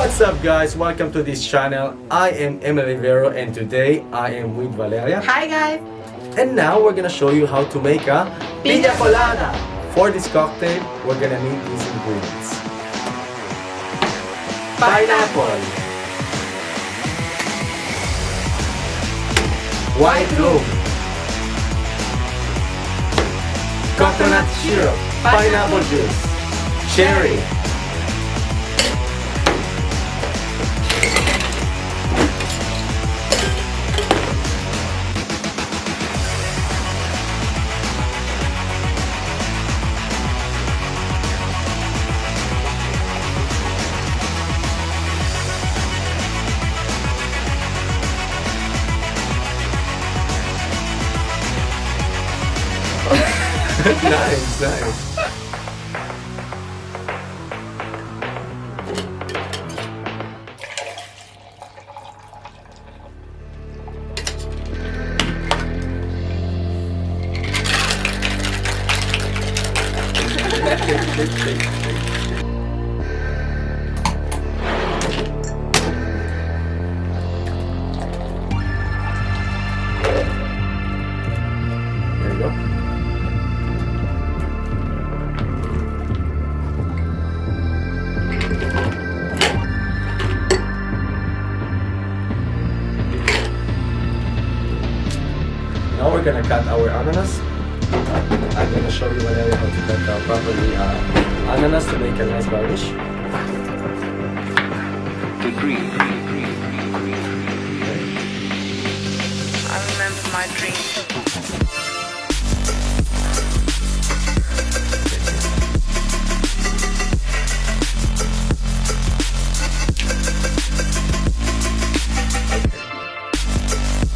What's up guys, welcome to this channel. I am Emily Vero and today I am with Valeria. Hi guys! And now we're gonna show you how to make a Pina Colada. For this cocktail, we're gonna need these ingredients. Pineapple, white rum, coconut syrup, pineapple juice, cherry, nice. There you go. Now we're gonna cut our ananas. I'm gonna show you Valeria how to cut properly ananas to make a nice garnish. I remember my dream.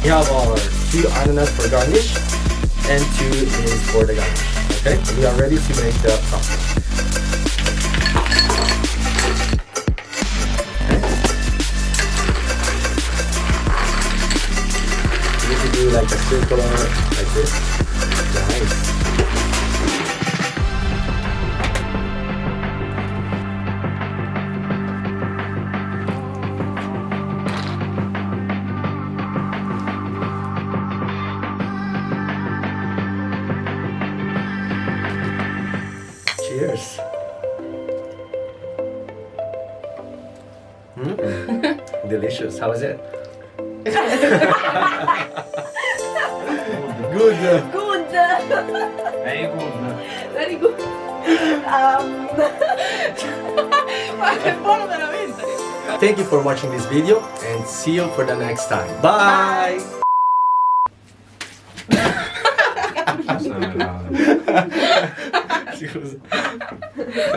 We have our 2 ananas for garnish and 2 is for the garnish. Okay, we are ready to make the cocktail. You need to do like a circular like this. Nice. Cheers. Delicious. How is it? Good. Good! Very good. Very good! È buono veramente! Thank you for watching this video and see you for the next time. Bye. Scusa.